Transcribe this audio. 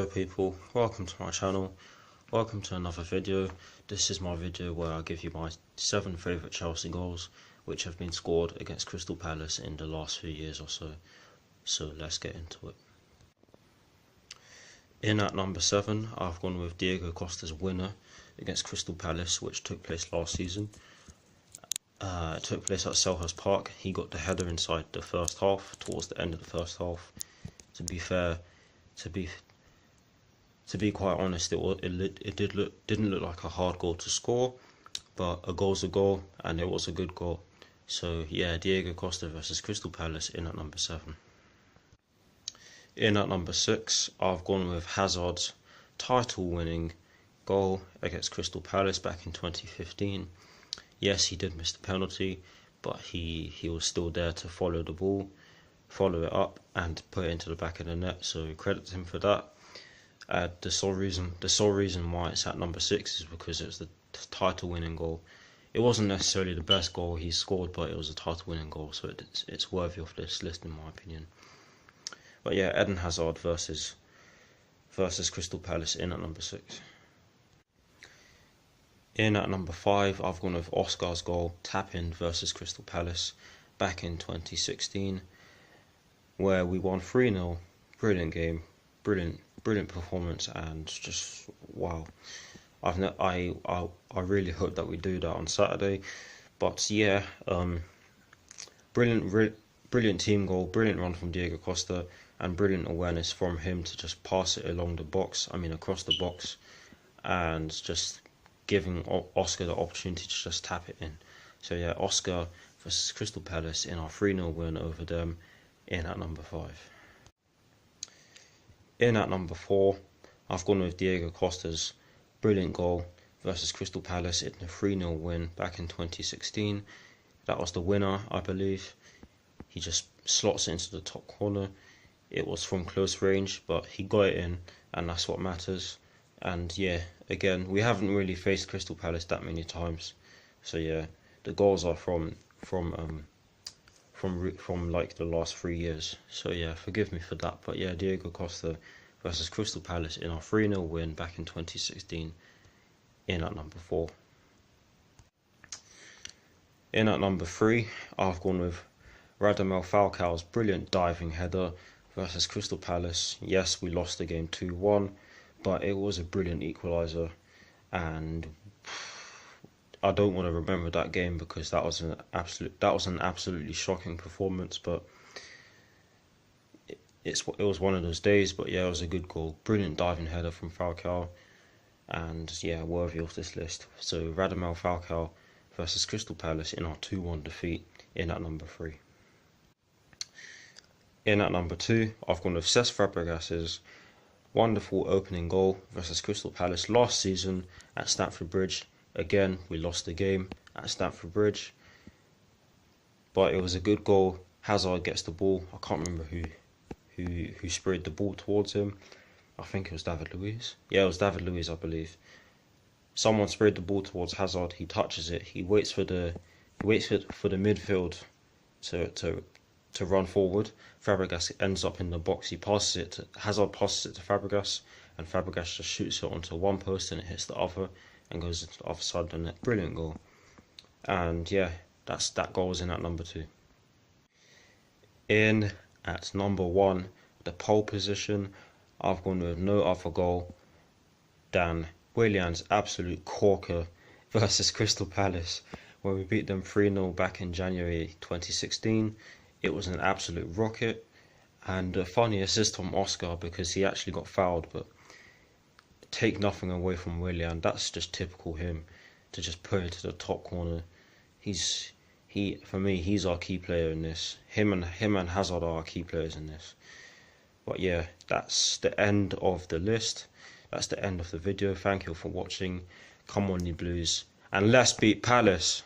people, welcome to my channel, welcome to another video. This is my video where I give you my 7 favourite Chelsea goals which have been scored against Crystal Palace in the last few years or so. So let's get into it. In at number 7, I've gone with Diego Costa's winner against Crystal Palace, which took place last season. It took place at Selhurst Park. He got the header inside the first half, towards the end of the first half. To be fair, to be quite honest, it didn't look like a hard goal to score, but a goal's a goal, and it was a good goal. So yeah, Diego Costa versus Crystal Palace in at number 7. In at number 6, I've gone with Hazard's title-winning goal against Crystal Palace back in 2015. Yes, he did miss the penalty, but he was still there to follow the ball, follow it up, and put it into the back of the net. So credit to him for that. The sole reason why it's at number 6 is because it was the title-winning goal. It wasn't necessarily the best goal he scored, but it was a title-winning goal, so it's worthy of this list in my opinion. But yeah, Eden Hazard versus Crystal Palace in at number 6. In at number 5, I've gone with Oscar's goal, tap-in versus Crystal Palace back in 2016, where we won 3-0. Brilliant game, brilliant performance, and just wow. I really hope that we do that on Saturday. But yeah, brilliant team goal, brilliant run from Diego Costa, and brilliant awareness from him to just pass it along the box, across the box, and just giving Oscar the opportunity to just tap it in. So yeah, Oscar versus Crystal Palace in our 3-0 win over them in at number 5. In at number 4, I've gone with Diego Costa's brilliant goal versus Crystal Palace in the 3-0 win back in 2016. That was the winner, I believe. He just slots it into the top corner. It was from close range, but he got it in, and that's what matters. And yeah, again, we haven't really faced Crystal Palace that many times. So yeah, the goals are from like the last 3 years. So yeah, forgive me for that. But yeah, Diego Costa versus Crystal Palace in our 3-0 win back in 2016 in at number 4. In at number 3, I've gone with Radamel Falcao's brilliant diving header versus Crystal Palace. Yes, we lost the game 2-1, but it was a brilliant equaliser, and I don't want to remember that game because that was an absolutely shocking performance. But it was one of those days. But yeah, it was a good goal, brilliant diving header from Falcao, and yeah, worthy of this list. So Radamel Falcao versus Crystal Palace in our 2-1 defeat in at number 3. In at number 2, I've gone with Cesc Fabregas's wonderful opening goal versus Crystal Palace last season at Stamford Bridge. Again, we lost the game at Stamford Bridge, but it was a good goal. Hazard gets the ball. I can't remember who sprayed the ball towards him. I think it was David Luiz. Yeah, it was David Luiz, I believe. Someone sprayed the ball towards Hazard. He touches it. He waits for the midfield to run forward. Fabregas ends up in the box. Hazard passes it to Fabregas, and Fabregas just shoots it onto one post and it hits the other and goes into the other side of the net. Brilliant goal. And yeah, that goal was in at number 2. In at number 1, the pole position, I've gone with no other goal than Willian's absolute corker versus Crystal Palace, where we beat them 3-0 back in January 2016. It was an absolute rocket, and a funny assist from Oscar because he actually got fouled, but take nothing away from Willian. That's just typical him to just put it to the top corner. For me, he's our key player in this. Him and Hazard are our key players in this. But yeah, that's the end of the list. That's the end of the video. Thank you for watching. Come on, you Blues, and let's beat Palace.